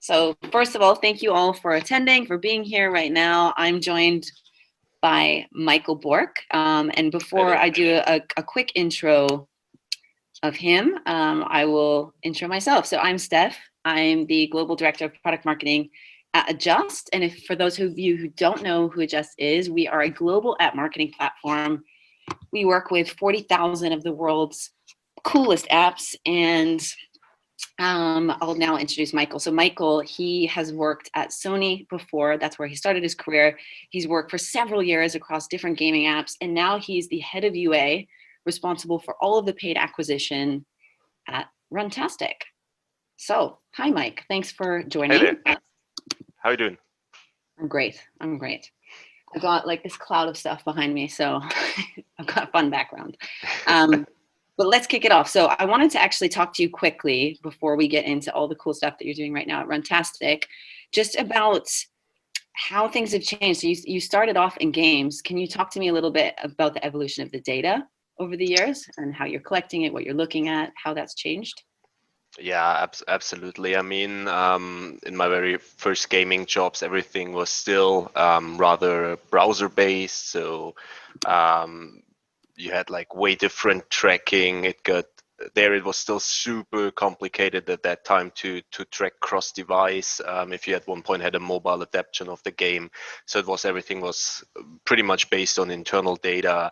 So first of all, thank you all for attending, for being here right now. I'm joined by Michael Bork. And before I do a quick intro of him, I will intro myself. So I'm Steph. I'm the Global Director of Product Marketing at Adjust. And for those of you who don't know who Adjust is, we are a global app marketing platform. We work with 40,000 of the world's coolest apps, and I'll now introduce Michael. So Michael, he has worked at Sony before. That's where he started his career. He's worked for several years across different gaming apps, and now he's the head of UA, responsible for all of the paid acquisition at Runtastic. So, hi, Mike. Thanks for joining. Hey there. How are you doing? I'm great. I've got like this cloud of stuff behind me, so I've got a fun background. But let's kick it off. So I wanted to actually talk to you quickly before we get into all the cool stuff that you're doing right now at Runtastic, just about how things have changed. So you started off in games. Can you talk to me a little bit about the evolution of the data over the years and how you're collecting it, what you're looking at, how that's changed? Yeah, absolutely. I mean, in my very first gaming jobs, everything was still rather browser-based. So you had like way different tracking. It was still super complicated at that time to track cross-device. If you at one point had a mobile adaptation of the game, so everything was pretty much based on internal data,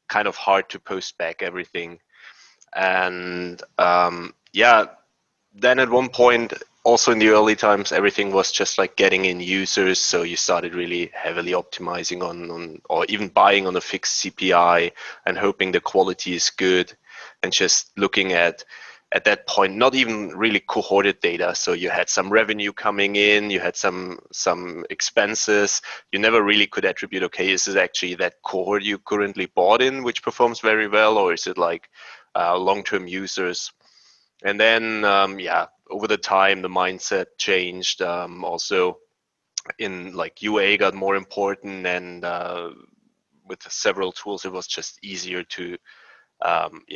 kind of hard to post back everything. And then at one point, also in the early times, everything was just like getting in users. So you started really heavily optimizing on or even buying on a fixed CPI and hoping the quality is good, and just looking at that point, not even really cohorted data. So you had some revenue coming in, you had some expenses. You never really could attribute, okay, is it actually that cohort you currently bought in which performs very well, or is it like long-term users? And then, over the time, the mindset changed. Also, in like UA got more important, and with several tools, it was just easier to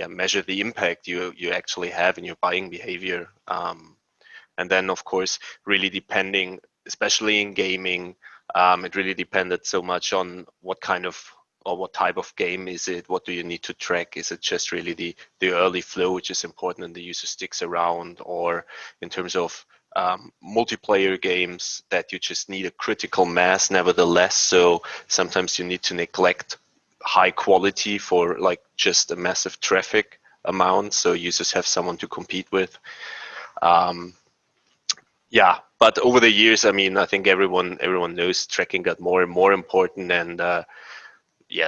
measure the impact you actually have in your buying behavior. And then, of course, really depending, especially in gaming, it really depended so much on what kind of or what type of game is it? What do you need to track? Is it just really the early flow, which is important and the user sticks around, or in terms of multiplayer games that you just need a critical mass nevertheless? So sometimes you need to neglect high quality for like just a massive traffic amount, so users have someone to compete with. But over the years, I mean, I think everyone knows tracking got more and more important, and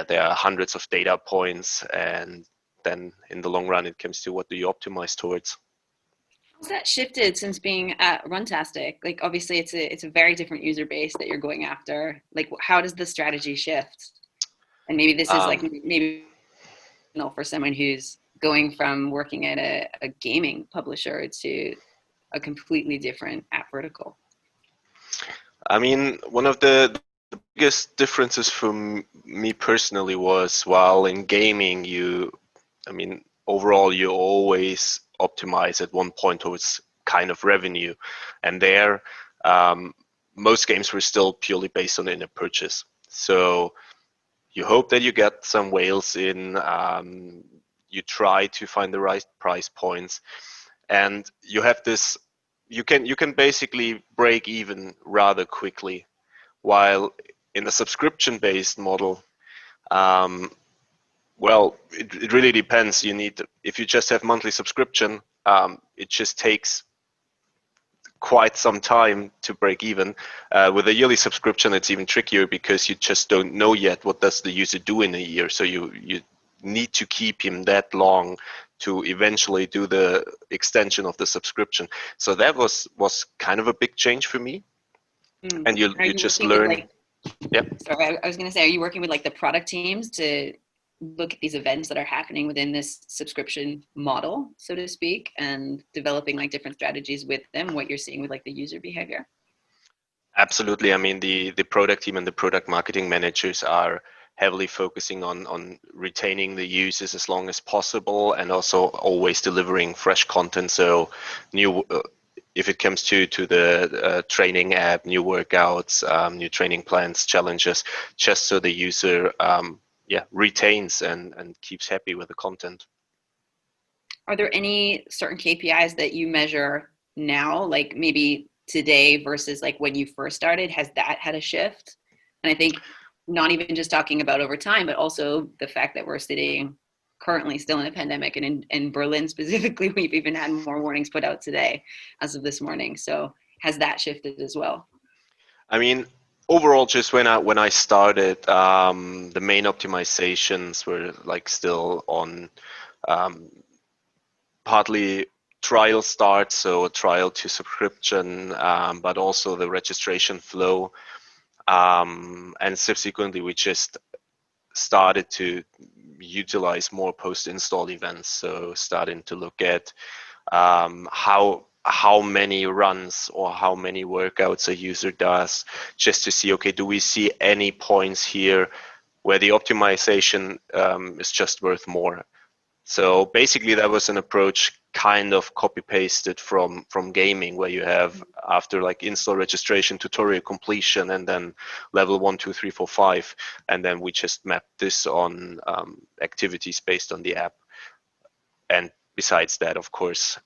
there are hundreds of data points, and then in the long run, it comes to what do you optimize towards. How's that shifted since being at Runtastic? Like, obviously, it's a very different user base that you're going after. Like, how does the strategy shift? And maybe this is like maybe for someone who's going from working at a gaming publisher to a completely different app vertical. I mean, one of the biggest differences for me personally was, while in gaming, overall you always optimize at one point towards kind of revenue, and there most games were still purely based on in-app purchase. So you hope that you get some whales in, you try to find the right price points, and you have this, you can basically break even rather quickly. While in a subscription-based model, it really depends. If you just have monthly subscription, it just takes quite some time to break even. With a yearly subscription, it's even trickier because you just don't know yet what does the user do in a year. So you need to keep him that long to eventually do the extension of the subscription. So that was kind of a big change for me. And you just learn. Sorry, I was going to say, are you working with like the product teams to look at these events that are happening within this subscription model, so to speak, and developing like different strategies with them, what you're seeing with like the user behavior? Absolutely. I mean, the product team and the product marketing managers are heavily focusing on retaining the users as long as possible, and also always delivering fresh content. So new if it comes to the training app, new workouts, new training plans, challenges, just so the user retains and keeps happy with the content. Are there any certain KPIs that you measure now, like maybe today versus like when you first started? Has that had a shift? And I think not even just talking about over time, but also the fact that we're sitting currently still in a pandemic, and in Berlin specifically, we've even had more warnings put out today as of this morning. So has that shifted as well? I mean, overall, just when I started, the main optimizations were like still on partly trial start, so trial to subscription, but also the registration flow. And subsequently, we just started to utilize more post-install events. So starting to look at how many runs or how many workouts a user does, just to see, okay, do we see any points here where the optimization is just worth more? So basically that was an approach kind of copy pasted from gaming, where you have after like install, registration, tutorial completion, and then level 1, 2, 3, 4, 5. And then we just mapped this on activities based on the app. And besides that, of course,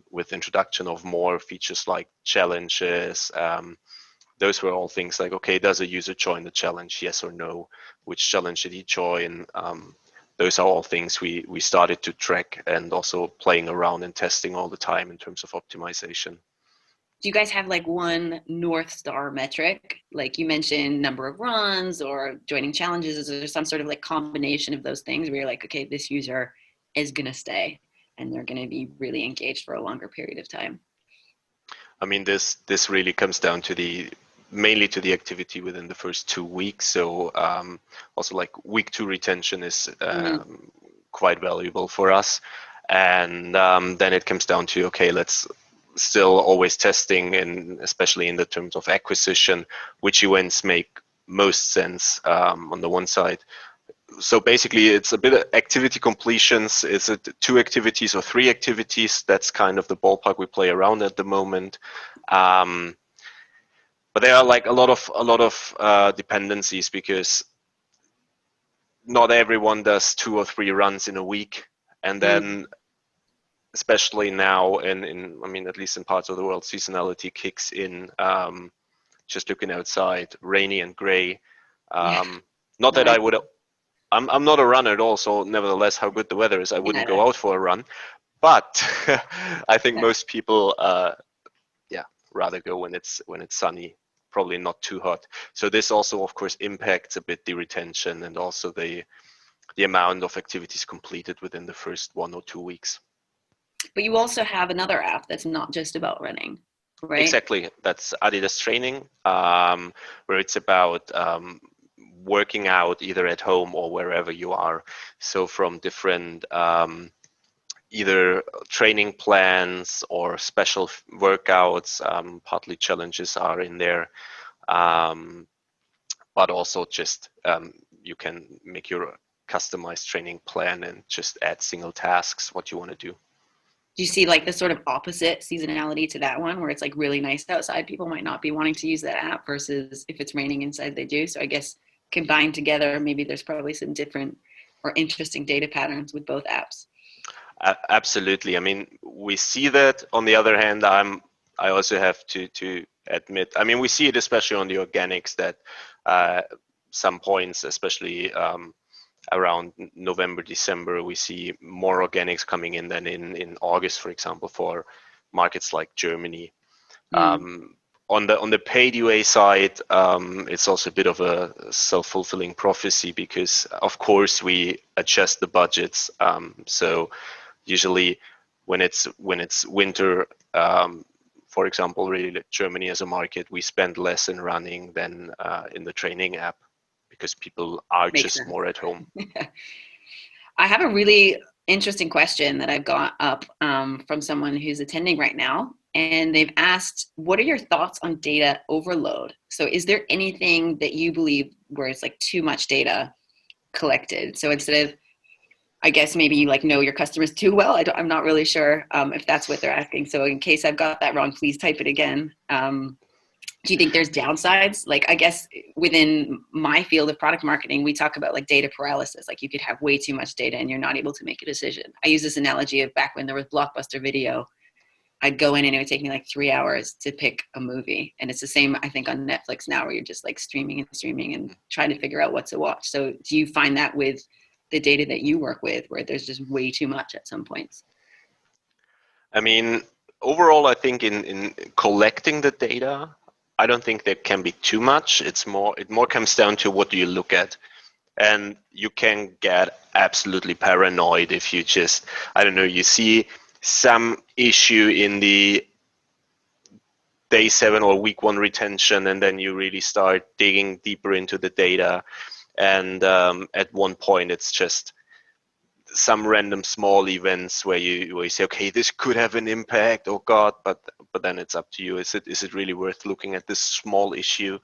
with introduction of more features like challenges, those were all things like, okay, does a user join the challenge? Yes or no? Which challenge did he join? Those are all things we started to track, and also playing around and testing all the time in terms of optimization. Do you guys have like one North Star metric? Like you mentioned number of runs or joining challenges. Is there some sort of like combination of those things where you're like, okay, this user is going to stay and they're going to be really engaged for a longer period of time? I mean, this really comes down to mainly to the activity within the first 2 weeks. So also like week 2 retention is quite valuable for us. And then it comes down to, okay, let's still always testing, and especially in the terms of acquisition, which events make most sense on the one side. So basically it's a bit of activity completions. Is it 2 activities or 3 activities? That's kind of the ballpark we play around at the moment. But there are like a lot of dependencies, because not everyone does 2 or 3 runs in a week. And then especially now in I mean, at least in parts of the world, seasonality kicks in. Just looking outside, rainy and gray. Not that I would, I'm not a runner at all, so nevertheless, how good the weather is, I wouldn't go out for a run. But I think most people, rather go when it's sunny, probably not too hot. So this also, of course, impacts a bit the retention and also the amount of activities completed within the first 1 or 2 weeks. But you also have another app that's not just about running, right? Exactly. That's Adidas Training, where it's about working out either at home or wherever you are. So from different either training plans or special workouts, partly challenges are in there, but also just you can make your customized training plan and just add single tasks, what you want to do. Do you see like the sort of opposite seasonality to that one, where it's like really nice outside, people might not be wanting to use that app, versus if it's raining inside they do? So I guess combined together, maybe there's probably some different or interesting data patterns with both apps. Absolutely. I mean, we see that. On the other hand, I also have to admit, I mean, we see it especially on the organics, that some points, especially around November, December, we see more organics coming in than in August, for example, for markets like Germany. On the paid UA side, it's also a bit of a self-fulfilling prophecy, because of course we adjust the budgets. So usually when it's winter, for example, really Germany as a market, we spend less in running than in the training app, because people are just more at home. I have a really interesting question that I've got up from someone who's attending right now. And they've asked, what are your thoughts on data overload? So is there anything that you believe where it's like too much data collected? So instead of, I guess maybe you like know your customers too well. I'm not really sure if that's what they're asking. So in case I've got that wrong, please type it again. Do you think there's downsides? Like, I guess within my field of product marketing, we talk about like data paralysis. Like you could have way too much data and you're not able to make a decision. I use this analogy of back when there was Blockbuster Video. I'd go in and it would take me like 3 hours to pick a movie. And it's the same, I think, on Netflix now, where you're just like streaming and trying to figure out what to watch. So do you find that with the data that you work with, where there's just way too much at some points? I mean, overall, I think in collecting the data, I don't think there can be too much. It more comes down to what do you look at. And you can get absolutely paranoid if you just, I don't know, you see some issue in the day 7 or week 1 retention, and then you really start digging deeper into the data. And at one point, it's just some random small events where you say, okay, this could have an impact, oh God, but then it's up to you. Is it really worth looking at this small issue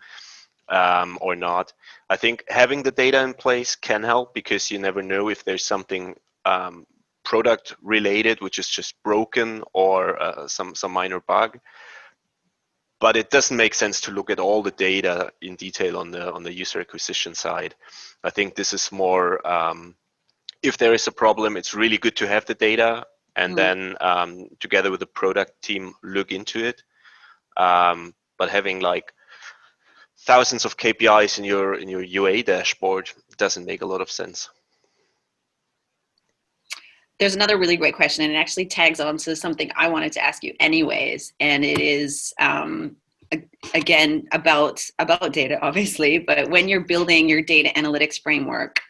or not? I think having the data in place can help, because you never know if there's something product related which is just broken, or some minor bug. But it doesn't make sense to look at all the data in detail on the user acquisition side. I think this is more, if there is a problem, it's really good to have the data, and then together with the product team look into it. But having like thousands of KPIs in your UA dashboard doesn't make a lot of sense. There's another really great question, and it actually tags on to something I wanted to ask you anyways. And it is, again, about data, obviously, but when you're building your data analytics framework,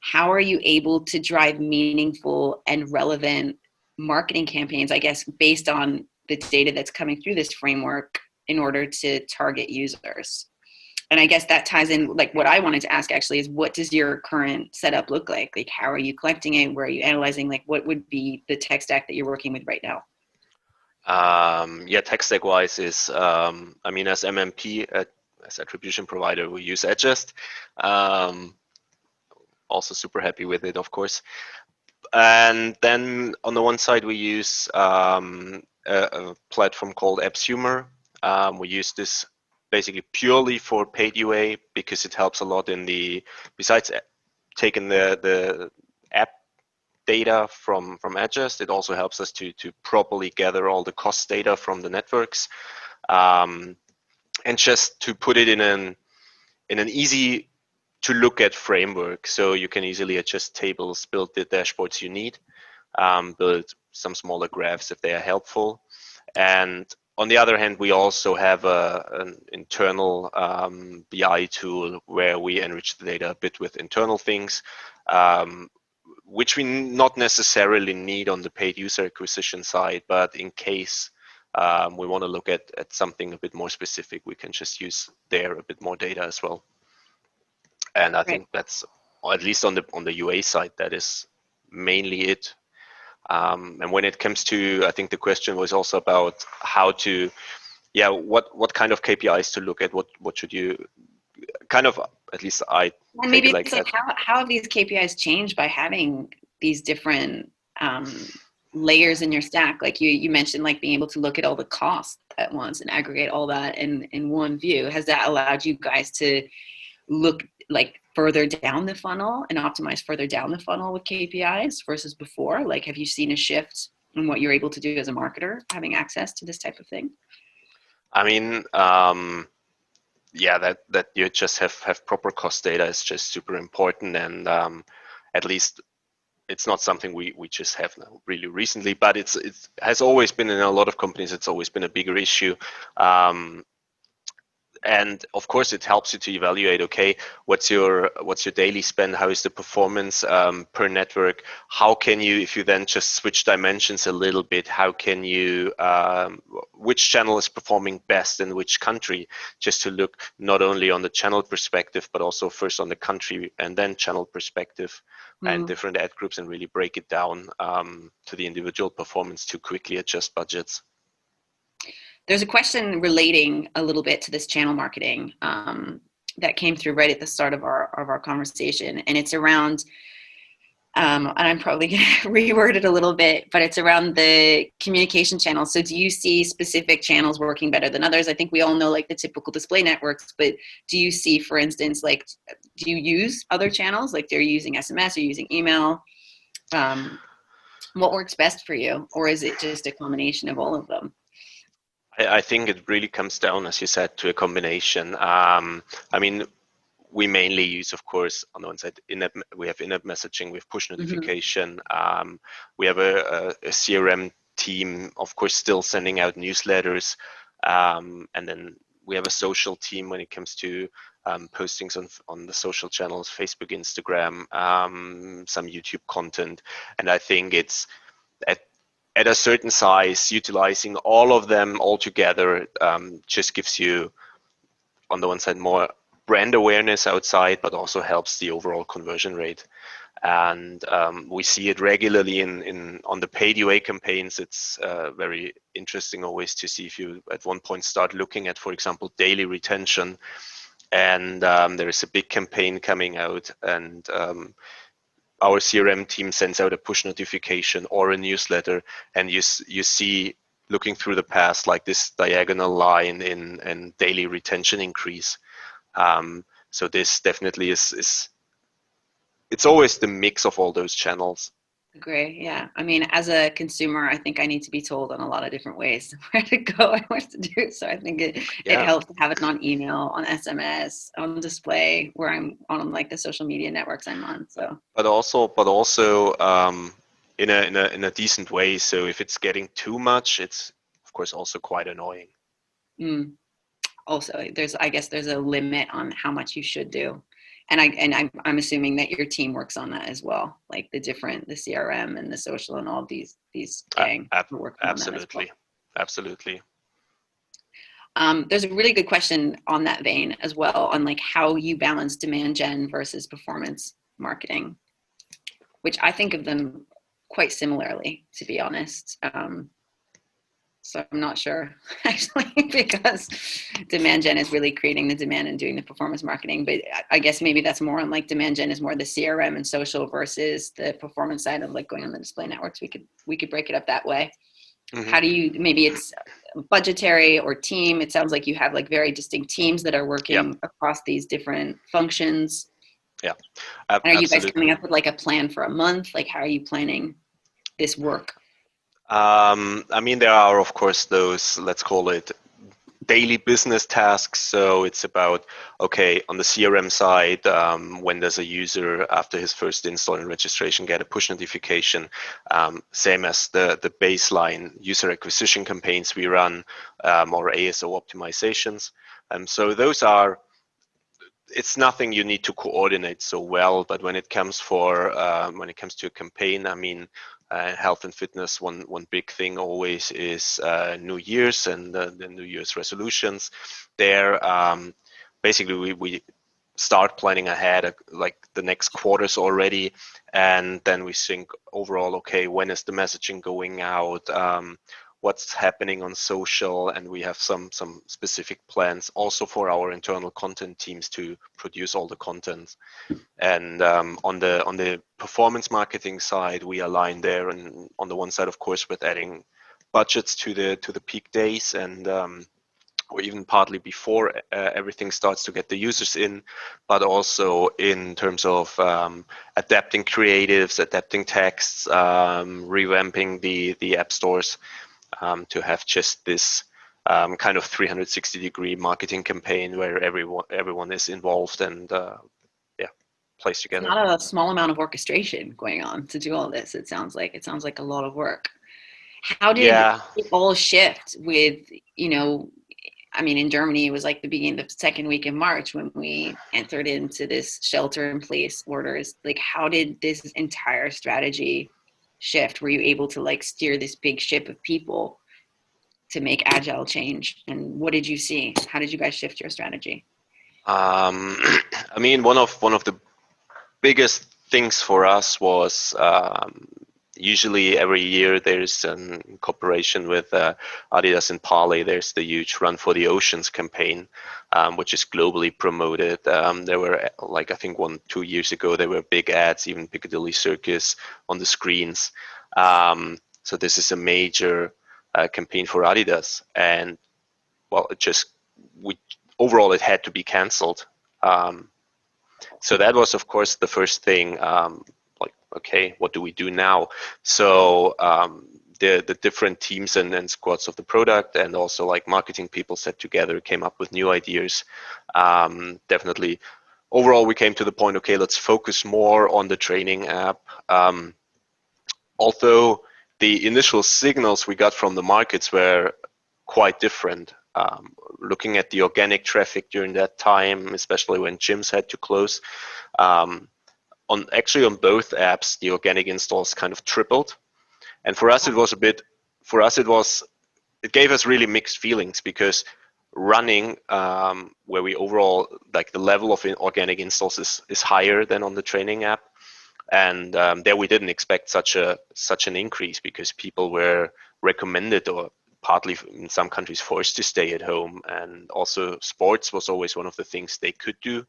how are you able to drive meaningful and relevant marketing campaigns, I guess, based on the data that's coming through this framework in order to target users? And I guess that ties in, like, what I wanted to ask actually is, what does your current setup look like? Like, how are you collecting it? Where are you analyzing? Like, what would be the tech stack that you're working with right now? Yeah, tech stack wise is, I mean, as MMP, as attribution provider, we use Adjust. Also super happy with it, of course. And then on the one side, we use a platform called AppsHumor. We use this basically purely for paid UA, because it helps a lot in besides taking the app data from Adjust, it also helps us to properly gather all the cost data from the networks, and just to put it in an easy to look at framework, so you can easily adjust tables, build the dashboards you need, build some smaller graphs if they are helpful. And on the other hand, we also have an internal BI tool where we enrich the data a bit with internal things, which we not necessarily need on the paid user acquisition side, but in case we want to look at something a bit more specific, we can just use there a bit more data as well. And I think that's, or at least on the UA side, that is mainly it. And when it comes to, I think the question was also about how to, what kind of KPIs to look at, what should you kind of, at least I and maybe it's like how have these KPIs changed by having these different layers in your stack? Like you mentioned, like being able to look at all the costs at once and aggregate all that in one view. Has that allowed you guys to look like further down the funnel and optimize further down the funnel with KPIs versus before? Like, have you seen a shift in what you're able to do as a marketer, having access to this type of thing? I mean, yeah, that you just have proper cost data is just super important, and at least it's not something we just have now really recently, but it has always been in a lot of companies. It's always been a bigger issue. And of course, it helps you to evaluate, okay, what's your daily spend? How is the performance per network? How can you, if you then just switch dimensions a little bit, how can you, which channel is performing best in which country? Just to look not only on the channel perspective, but also first on the country and then channel perspective and different ad groups, and really break it down to the individual performance to quickly adjust budgets. There's a question relating a little bit to this channel marketing that came through right at the start of our conversation, and it's around and I'm probably going to reword it a little bit, but it's around the communication channels. So do you see specific channels working better than others? I think we all know like the typical display networks, but do you see, for instance, like, do you use other channels? Like, they're using SMS or using email? What works best for you? Or is it just a combination of all of them? I think it really comes down, as you said, to a combination. I mean, we mainly use, of course, on the one side, we have in-app messaging, we have push notification. We have a CRM team, of course, still sending out newsletters. And then we have a social team when it comes to postings on the social channels, Facebook, Instagram, some YouTube content. And I think it's at a certain size, utilizing all of them all together just gives you, on the one side, more brand awareness outside, but also helps the overall conversion rate. And we see it regularly on the paid UA campaigns. It's very interesting always to see if you at one point start looking at, for example, daily retention, and there is a big campaign coming out, and our CRM team sends out a push notification or a newsletter, and you see, looking through the past, like this diagonal line in daily retention increase. So this definitely is it's always the mix of all those channels. Agree. Yeah. I mean, as a consumer, I think I need to be told in a lot of different ways where to go and what to do. So I think it helps to have it on email, on SMS, on display, where I'm on like the social media networks I'm on. So. But also in a decent way. So if it's getting too much, it's of course also quite annoying. Also, I guess there's a limit on how much you should do. And I'm assuming that your team works on that as well, like the CRM and the social and all these gang working on that as well. Absolutely. There's a really good question on that vein as well, on like how you balance demand gen versus performance marketing, which I think of them quite similarly, to be honest. So I'm not sure, actually, because demand gen is really creating the demand and doing the performance marketing. But I guess maybe that's more on like demand gen is more the CRM and social versus the performance side of like going on the display networks. We could break it up that way. Mm-hmm. How do you, maybe it's budgetary or team? It sounds like you have like very distinct teams that are working across these different functions. Yeah. And are you guys coming up with like a plan for a month? Like, how are you planning this work? I mean, there are, of course, those, let's call it daily business tasks. So it's about, okay, on the CRM side, when does a user, after his first install and registration, get a push notification? Same as the baseline user acquisition campaigns we run, or ASO optimizations. So those are, it's nothing you need to coordinate so well, but when it comes to a campaign, I mean, health and fitness, one big thing always is New Year's and the New Year's resolutions. There, basically, we start planning ahead, like the next quarters already, and then we think overall, okay, when is the messaging going out? What's happening on social, and we have some specific plans also for our internal content teams to produce all the content. And on the performance marketing side, we align there, and on the one side, of course, with adding budgets to the peak days, and or even partly before everything starts to get the users in, but also in terms of adapting creatives, adapting texts, revamping the app stores. To have just this kind of 360-degree marketing campaign where everyone is involved and plays together. It's not a small amount of orchestration going on to do all this. It sounds like a lot of work. How did it all shift with, I mean, in Germany, it was like the beginning of the second week in March when we entered into this shelter-in-place orders. Like, how did this entire strategy shift? Were you able to like steer this big ship of people to make agile change? And what did you see? How did you guys shift your strategy? I mean, one of the biggest things for us was Usually every year there's a cooperation with Adidas and Parley. There's the huge Run for the Oceans campaign, which is globally promoted. There were, like, I think 1-2 years ago, there were big ads, even Piccadilly Circus on the screens. So this is a major campaign for Adidas, and well, overall it had to be cancelled. So that was, of course, the first thing. Like, okay, what do we do now? So the different teams and squads of the product, and also like marketing people, sat together, came up with new ideas. Definitely, overall, we came to the point, okay, let's focus more on the training app. Although the initial signals we got from the markets were quite different. Looking at the organic traffic during that time, especially when gyms had to close, on both apps, the organic installs kind of tripled. And for us, it gave us really mixed feelings, because running, where we overall, like, the level of organic installs is higher than on the training app. And there we didn't expect such an increase, because people were recommended, or partly in some countries forced, to stay at home. And also sports was always one of the things they could do.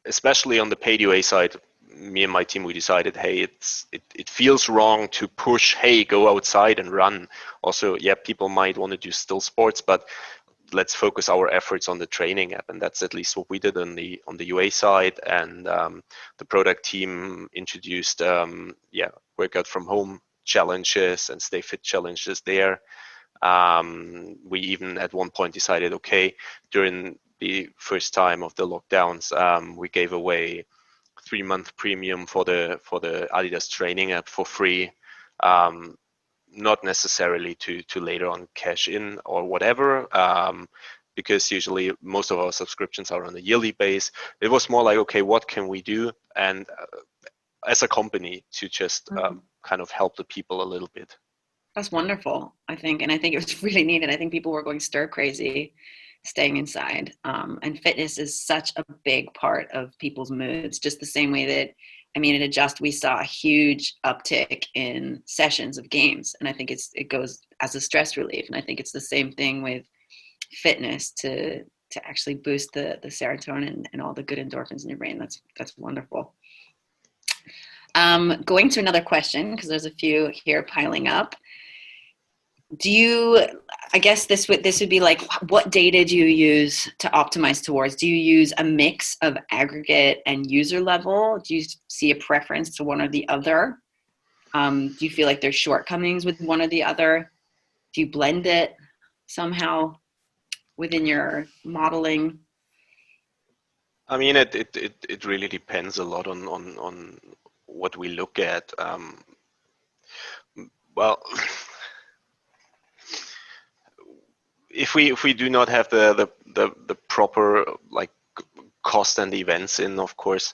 Especially on the paid UA side, me and my team, we decided, hey, it feels wrong to push, hey, go outside and run. Also, yeah, people might want to do still sports, but let's focus our efforts on the training app. And that's at least what we did on the UA side. And the product team introduced workout from home challenges and stay fit challenges there. We even at one point decided, okay, during the first time of the lockdowns, we gave away 3-month premium for the Adidas training app for free. Not necessarily to later on cash in or whatever, because usually most of our subscriptions are on a yearly base. It was more like, okay, what can we do? And as a company, to just kind of help the people a little bit. That's wonderful, I think. And I think it was really needed. I think people were going stir crazy staying inside. And fitness is such a big part of people's moods, just the same way that, I mean, at Adjust, we saw a huge uptick in sessions of games. And I think it goes as a stress relief. And I think it's the same thing with fitness to actually boost the serotonin and all the good endorphins in your brain. That's wonderful. Going to another question, because there's a few here piling up. I guess this would be like, what data do you use to optimize towards? Do you use a mix of aggregate and user level? Do you see a preference to one or the other? Do you feel like there's shortcomings with one or the other? Do you blend it somehow within your modeling? I mean, it really depends a lot on what we look at. Well, if we do not have the proper, like, cost and events in, of course,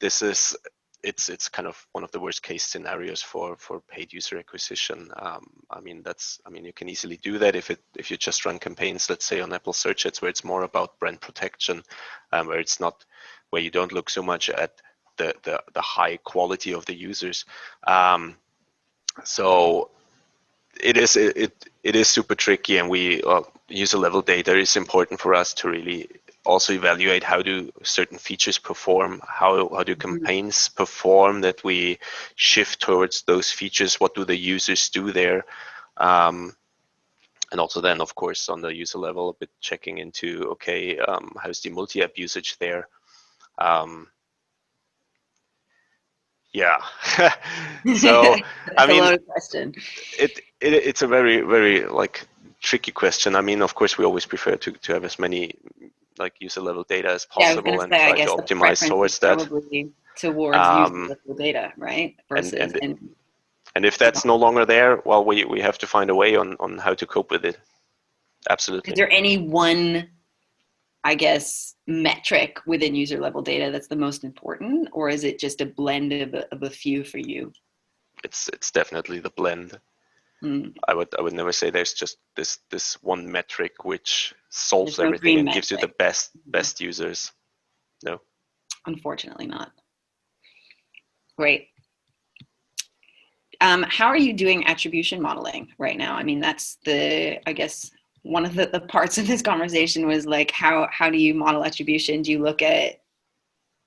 it's kind of one of the worst case scenarios for paid user acquisition. I mean, you can easily do that if you just run campaigns, let's say on Apple Search Ads, where it's more about brand protection, where you don't look so much at the high quality of the users. So it is super tricky, and user level data is important for us to really also evaluate how do certain features perform, how do campaigns perform that we shift towards those features, what do the users do there, and also then, of course, on the user level, a bit checking into, okay, how's the multi-app usage there. Yeah. So I mean, a loaded question. It's a very, very, like, tricky question. I mean, of course, we always prefer to have as many, like, user level data as possible, and try to optimize towards that. Probably towards user level data, right? Versus and if that's no longer there, well, we have to find a way on how to cope with it. Absolutely. Is there any one, I guess, metric within user level data that's the most important, or is it just a blend of a few for you? It's definitely the blend. I would never say there's just this one metric which solves everything and gives you the best users. No. Unfortunately not. Great. How are you doing attribution modeling right now? I mean, that's I guess one of the parts of this conversation was like, how do you model attribution? Do you look at,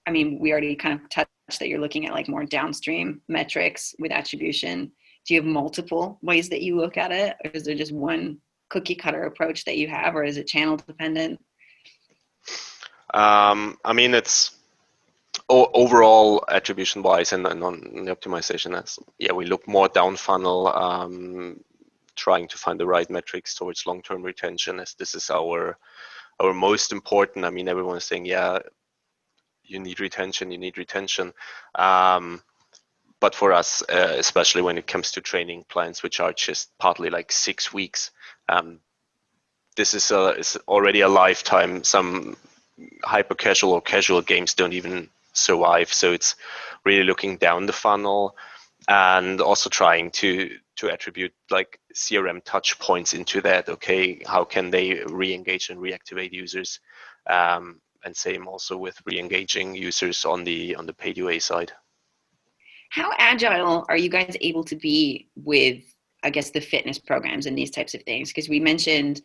I mean, we already kind of touched that you're looking at like more downstream metrics with attribution. Do you have multiple ways that you look at it? Or is there just one cookie cutter approach that you have, or is it channel dependent? I mean, it's overall attribution wise and on the optimization. We look more down funnel, trying to find the right metrics towards long-term retention, as this is our most important. I mean, everyone's saying, yeah, you need retention. But for us, especially when it comes to training plans, which are just partly like 6 weeks, this is already a lifetime. Some hyper casual or casual games don't even survive. So it's really looking down the funnel and also trying to attribute like CRM touch points into that. Okay, how can they re-engage and reactivate users? And same also with re-engaging users on the paid UA side. How agile are you guys able to be with, I guess, the fitness programs and these types of things? Because we mentioned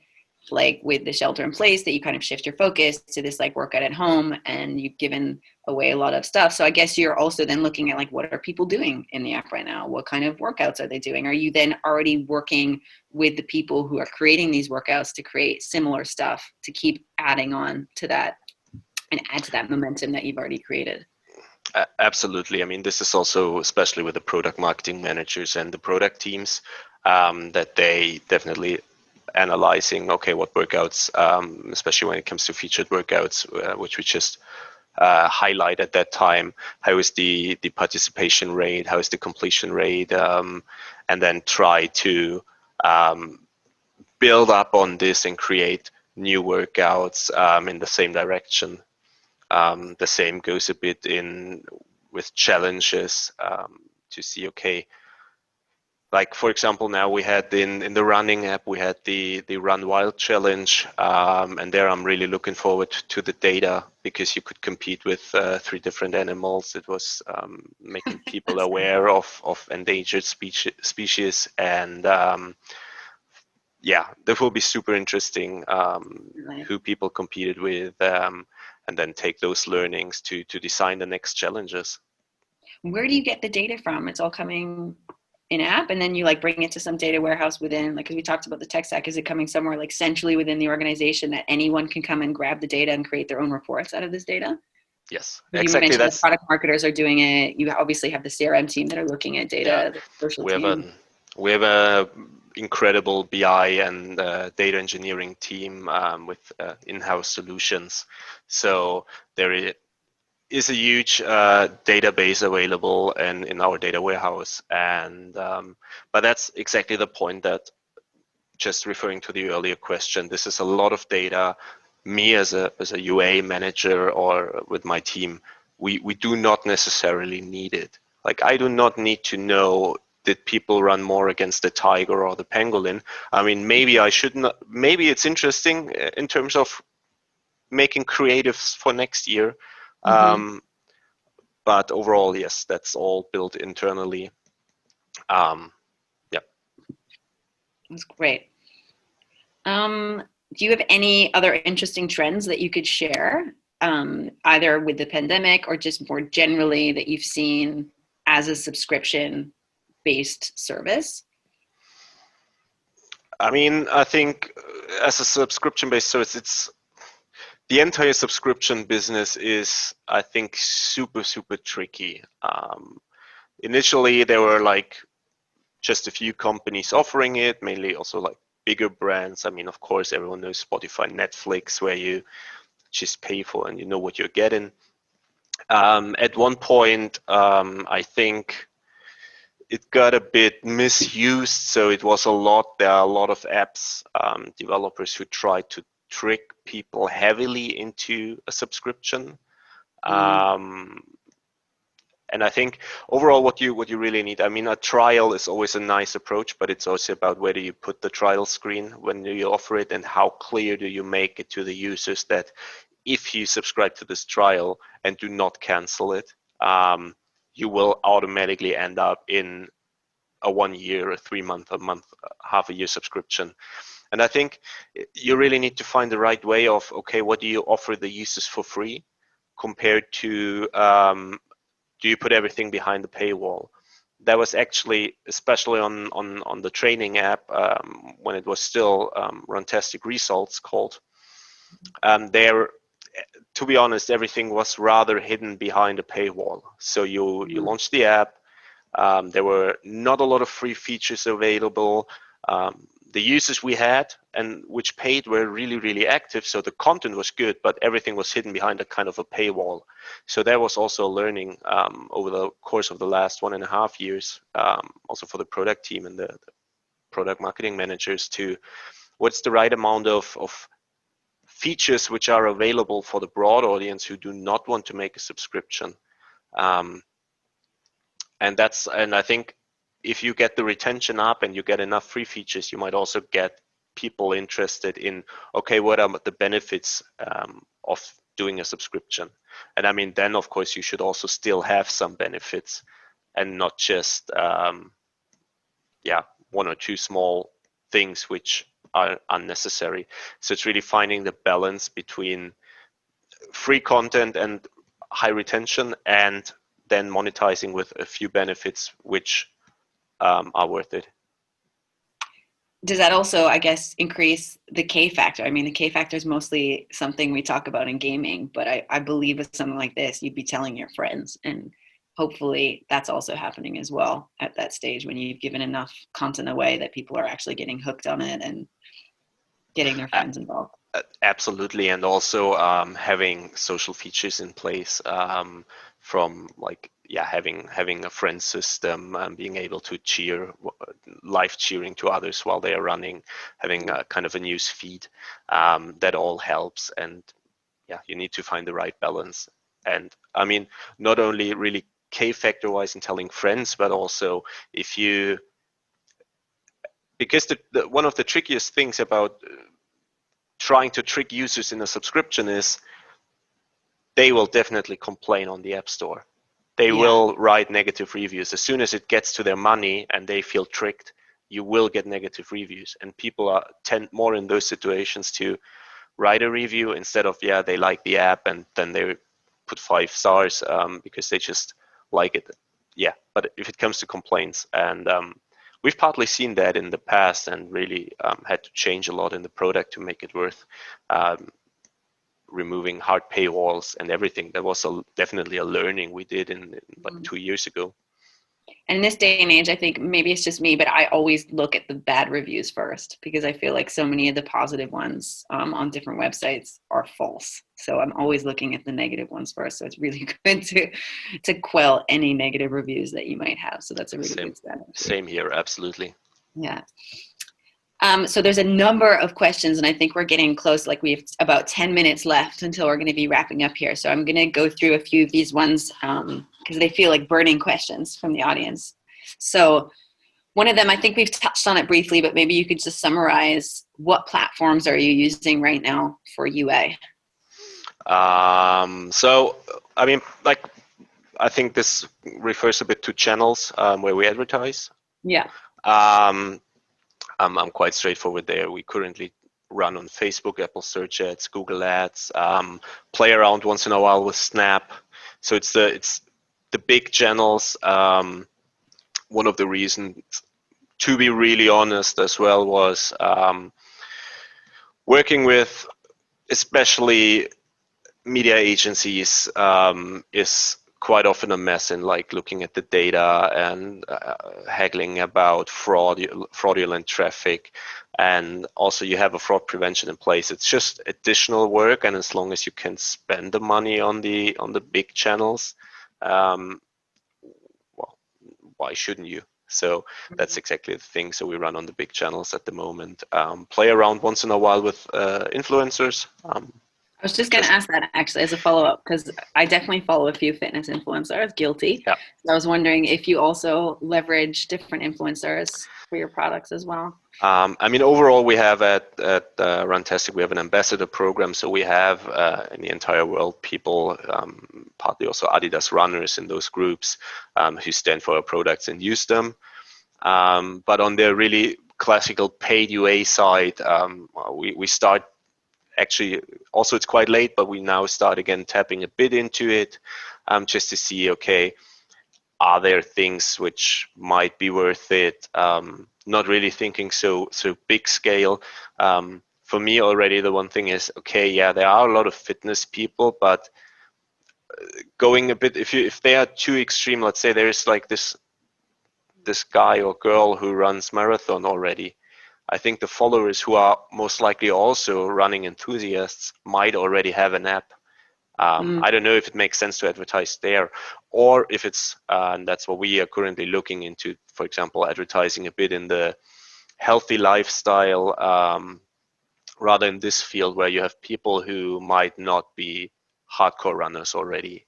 like with the shelter in place that you kind of shift your focus to this like workout at home, and you've given away a lot of stuff. So I guess you're also then looking at like, what are people doing in the app right now? What kind of workouts are they doing? Are you then already working with the people who are creating these workouts to create similar stuff to keep adding on to that and add to that momentum that you've already created? Absolutely. I mean, this is also, especially with the product marketing managers and the product teams, that they definitely analyzing, okay, what workouts, especially when it comes to featured workouts, which we just highlight at that time, how is the participation rate, how is the completion rate, and then try to build up on this and create new workouts in the same direction. The same goes a bit with challenges to see, okay, like for example, now we had in the running app, we had the Run Wild challenge, and there I'm really looking forward to the data, because you could compete with 3 different animals. It was making people aware of endangered species, and yeah, that will be super interesting, who people competed with, and then take those learnings to design the next challenges. Where do you get the data from? It's all coming in app, and then you like bring it to some data warehouse within, like, because we talked about the tech stack, is it coming somewhere like centrally within the organization that anyone can come and grab the data and create their own reports out of this data? Yes, You exactly. mentioned the product marketers are doing it. You obviously have the CRM team that are looking at data, Yeah, the social we have team. we have a incredible BI and data engineering team with in-house solutions. So there is a huge database available in our data warehouse, and but that's exactly the point, that just referring to the earlier question, this is a lot of data. Me as a UA manager or with my team, we do not necessarily need it. Like, I do not need to know, did people run more against the tiger or the pangolin? I mean, maybe I should not. Maybe it's interesting in terms of making creatives for next year. Mm-hmm. But overall, yes, that's all built internally. Yeah. That's great. Do you have any other interesting trends that you could share, either with the pandemic or just more generally that you've seen as a subscription-based service? I mean, I think as a subscription-based service, it's the entire subscription business is, I think, super, super tricky. Initially, there were like just a few companies offering it, mainly also like bigger brands. I mean, of course, everyone knows Spotify, Netflix, where you just pay for and you know what you're getting. At one point, I think it got a bit misused. So it was there are a lot of apps developers who tried to trick people heavily into a subscription. And I think overall what you really need, I mean, a trial is always a nice approach, but it's also about where do you put the trial screen when you offer it, and how clear do you make it to the users that if you subscribe to this trial and do not cancel it, you will automatically end up in a 1 year, a 3 month, a month, half a year subscription. And I think you really need to find the right way of, okay, what do you offer the users for free compared to, do you put everything behind the paywall? That was actually, especially on the training app, when it was still Runtastic Results called, there, to be honest, everything was rather hidden behind a paywall. So you launched the app, there were not a lot of free features available. The users we had and which paid were really, really active. So the content was good, but everything was hidden behind a kind of a paywall. So there was also learning over the course of the last 1.5 years, also for the product team and the product marketing managers, to what's the right amount of features which are available for the broad audience who do not want to make a subscription. And I think if you get the retention up and you get enough free features, you might also get people interested in, okay, what are the benefits of doing a subscription? And I mean, then of course you should also still have some benefits and not just, one or two small things which are unnecessary. So it's really finding the balance between free content and high retention, and then monetizing with a few benefits which are worth it. Does that also, I guess, increase the K factor? I mean, the K factor is mostly something we talk about in gaming, but I believe with something like this, you'd be telling your friends, and hopefully that's also happening as well at that stage when you've given enough content away that people are actually getting hooked on it and getting their friends involved. Absolutely, and also having social features in place, from like having a friend system, being able to cheer, live cheering to others while they are running, having a kind of a news feed, that all helps. And you need to find the right balance. And I mean, not only really K factor wise in telling friends, but also if you, because one of the trickiest things about trying to trick users in a subscription is they will definitely complain on the App Store. They will write negative reviews. As soon as it gets to their money and they feel tricked, you will get negative reviews. And people tend more in those situations to write a review instead of, they like the app and then they put 5 stars because they just like it. But if it comes to complaints, and we've partly seen that in the past and really had to change a lot in the product to make it worth removing hard paywalls and everything. That was definitely a learning we did in like 2 years ago. And in this day and age, I think maybe it's just me, but I always look at the bad reviews first, because I feel like so many of the positive ones on different websites are false. So I'm always looking at the negative ones first. So it's really good to quell any negative reviews that you might have. So that's a really good strategy. Same here, absolutely. Yeah. So there's a number of questions, and I think we're getting close. Like we have about 10 minutes left until we're going to be wrapping up here. So I'm going to go through a few of these ones because they feel like burning questions from the audience. So one of them, I think we've touched on it briefly, but maybe you could just summarize, what platforms are you using right now for UA? So, I mean, like, I think this refers a bit to channels where we advertise. Yeah. I'm quite straightforward there. We currently run on Facebook, Apple Search Ads, Google Ads, play around once in a while with Snap. So it's the big channels. One of the reasons, to be really honest as well, was working with especially media agencies is quite often a mess in like looking at the data and haggling about fraudulent traffic, and also you have a fraud prevention in place. It's just additional work, and as long as you can spend the money on the big channels, well, why shouldn't you? So that's exactly the thing. So we run on the big channels at the moment. Play around once in a while with influencers. I was just going to ask that actually as a follow-up, because I definitely follow a few fitness influencers, guilty. Yeah. So I was wondering if you also leverage different influencers for your products as well. I mean, overall, we have at Runtastic, we have an ambassador program. So we have in the entire world people, partly also Adidas runners in those groups who stand for our products and use them. But on the really classical paid UA side, we start actually, also it's quite late, but we now start again tapping a bit into it, just to see, okay, are there things which might be worth it? Not really thinking so big scale. For me already, the one thing is, okay, yeah, there are a lot of fitness people, but going a bit, if they are too extreme, let's say there's like this guy or girl who runs marathon already. I think the followers who are most likely also running enthusiasts might already have an app. I don't know if it makes sense to advertise there, or if it's, and that's what we are currently looking into, for example, advertising a bit in the healthy lifestyle, rather in this field where you have people who might not be hardcore runners already,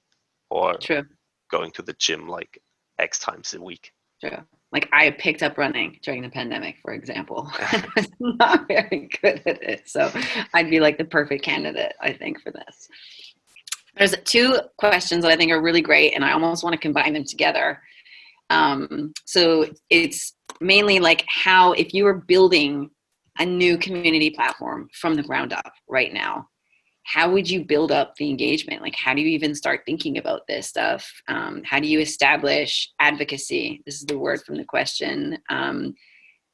or True. going to the gym like X times a week. True. Like I picked up running during the pandemic, for example. I was not very good at it. So I'd be like the perfect candidate, I think, for this. There's two questions that I think are really great, and I almost want to combine them together. So it's mainly like how, if you were building a new community platform from the ground up right now, how would you build up the engagement? Like, how do you even start thinking about this stuff? How do you establish advocacy? This is the word from the question.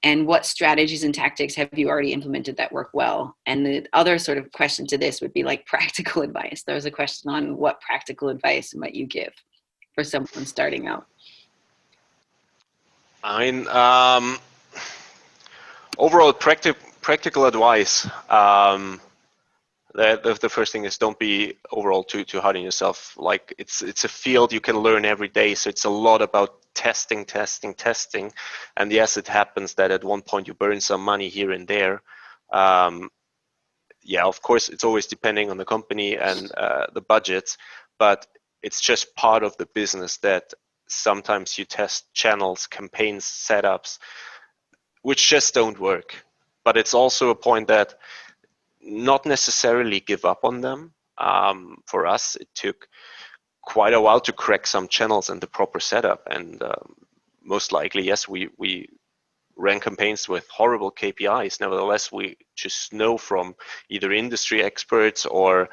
And what strategies and tactics have you already implemented that work well? And the other sort of question to this would be like practical advice. There's a question on what practical advice might you give for someone starting out? I mean, overall practical advice. The first thing is, don't be overall too hard on yourself. Like it's a field you can learn every day, so it's a lot about testing. And yes, it happens that at one point you burn some money here and there. Yeah, of course, it's always depending on the company and the budgets, but it's just part of the business that sometimes you test channels, campaigns, setups, which just don't work. But it's also a point that not necessarily give up on them. For us, it took quite a while to crack some channels and the proper setup. And most likely, yes, we ran campaigns with horrible KPIs. Nevertheless, we just know from either industry experts or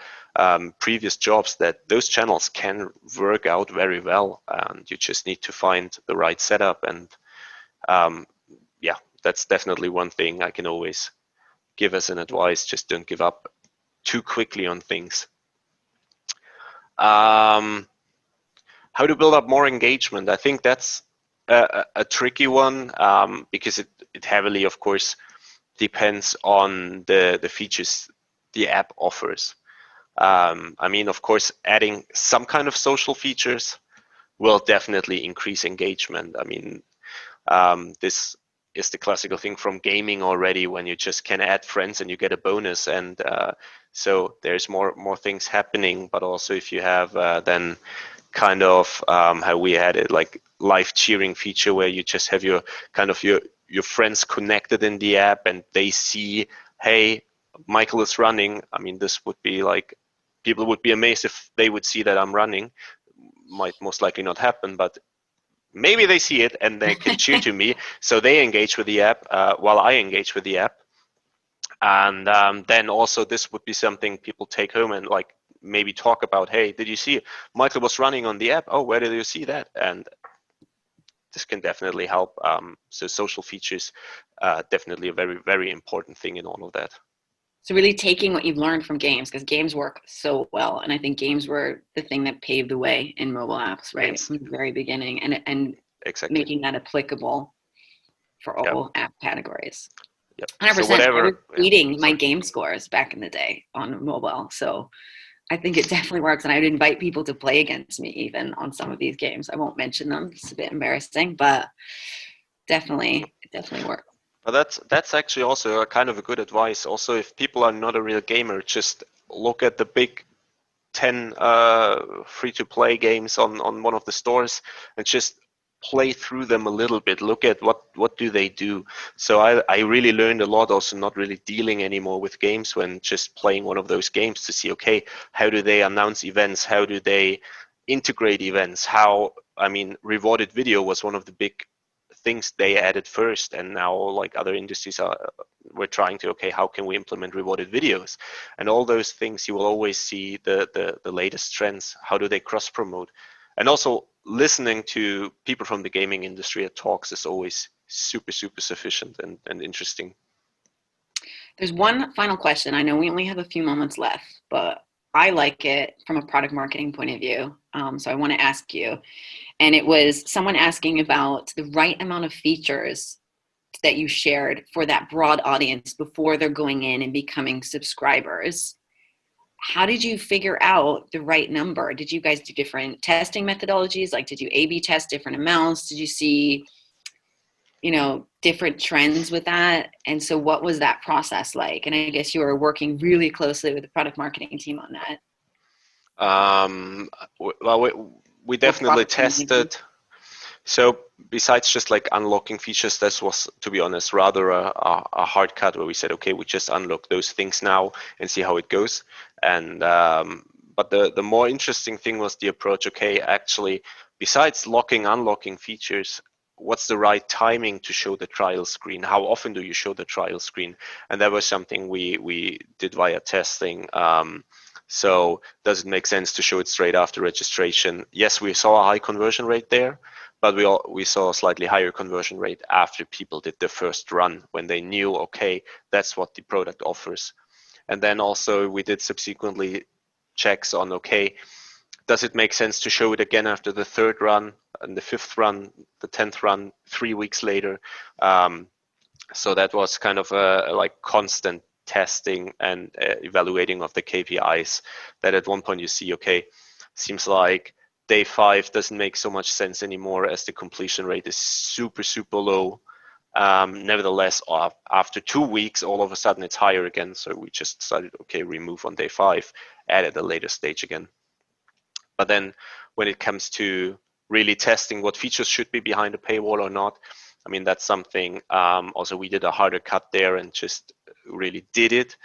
previous jobs that those channels can work out very well. And you just need to find the right setup. And yeah, that's definitely one thing I can always give as an advice. Just don't give up too quickly on things. How to build up more engagement? I think that's a tricky one, because it heavily, of course, depends on the features the app offers. I mean, of course, adding some kind of social features will definitely increase engagement. I mean, this is the classical thing from gaming already, when you just can add friends and you get a bonus, and so there's more things happening. But also, if you have then kind of how we had it, like live cheering feature, where you just have your kind of your friends connected in the app, and they see, hey, Michael is running. I mean, this would be like, people would be amazed if they would see that I'm running. Might most likely not happen, but maybe they see it and they can cheer to me, so they engage with the app while I engage with the app. And then also, this would be something people take home and like maybe talk about. Hey, did you see Michael was running on the app? Oh, where did you see that? And this can definitely help. So social features, definitely a very, very important thing in all of that. So really taking what you've learned from games, because games work so well, and I think games were the thing that paved the way in mobile apps, right, from the very beginning, and exactly making that applicable for all app categories. Yep. 100%. So whatever, I was beating my game scores back in the day on mobile, so I think it definitely works, and I'd invite people to play against me even on some of these games. I won't mention them; it's a bit embarrassing, but it definitely works. But that's actually also a kind of a good advice. Also, if people are not a real gamer, just look at the big 10 free-to-play games on one of the stores and just play through them a little bit. Look at what do they do. So I really learned a lot, also not really dealing anymore with games, when just playing one of those games to see, okay, how do they announce events? How do they integrate events? How, I mean, rewarded video was one of the big things they added first, and now like other industries we're trying to, okay, how can we implement rewarded videos, and all those things. You will always see the latest trends. How do they cross promote? And also listening to people from the gaming industry at talks is always super sufficient and interesting. There's one final question. I know we only have a few moments left, but I like it from a product marketing point of view. So I want to ask you, and it was someone asking about the right amount of features that you shared for that broad audience before they're going in and becoming subscribers. How did you figure out the right number? Did you guys do different testing methodologies? Like, did you A/B test different amounts? Did you see, different trends with that? And so what was that process like? And I guess you were working really closely with the product marketing team on that. Well, we definitely tested. So besides just like unlocking features, this was, to be honest, rather a hard cut where we said, okay, we just unlock those things now and see how it goes. And but the more interesting thing was the approach. Okay, actually, besides unlocking features, what's the right timing to show the trial screen? How often do you show the trial screen? And that was something we did via testing. So does it make sense to show it straight after registration? Yes, we saw a high conversion rate there, but we saw a slightly higher conversion rate after people did their first run, when they knew, okay, that's what the product offers. And then also we did subsequently checks on, okay, does it make sense to show it again after the third run and the fifth run, the 10th run, 3 weeks later? So that was kind of a like constant testing and evaluating of the KPIs, that at one point you see, okay, seems like day 5 doesn't make so much sense anymore as the completion rate is super low. Nevertheless, after 2 weeks, all of a sudden it's higher again. So we just decided, okay, remove on day 5, add at a later stage again. But then when it comes to really testing what features should be behind a paywall or not, I mean, that's something also we did a harder cut there and just really did it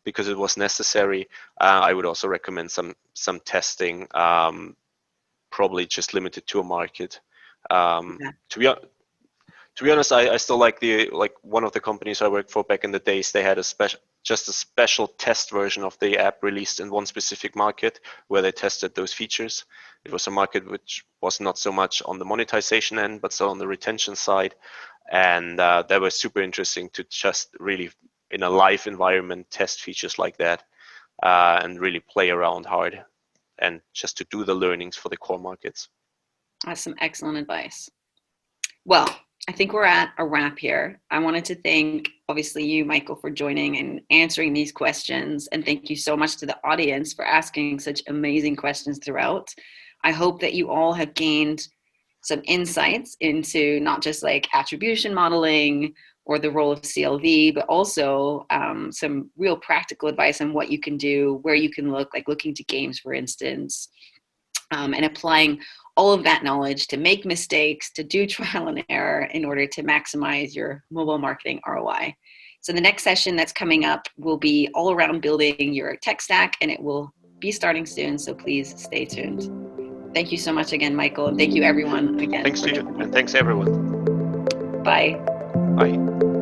because it was necessary. I would also recommend some testing, probably just limited to a market. To be honest, I still like one of the companies I worked for back in the days. They had a special test version of the app released in one specific market where they tested those features. It was a market which was not so much on the monetization end, but still on the retention side. And that was super interesting to just really, in a live environment, test features like that and really play around hard and just to do the learnings for the core markets. That's some excellent advice. Well, I think we're at a wrap here. I wanted to thank, obviously, you, Michael, for joining and answering these questions. And thank you so much to the audience for asking such amazing questions throughout. I hope that you all have gained some insights into not just like attribution modeling or the role of CLV, but also some real practical advice on what you can do, where you can look, like looking to games, for instance, and applying all of that knowledge to make mistakes, to do trial and error in order to maximize your mobile marketing ROI. So the next session that's coming up will be all around building your tech stack, and it will be starting soon. So please stay tuned. Thank you so much again, Michael. And thank you everyone again. Thanks to you, and thanks everyone. Bye. Bye.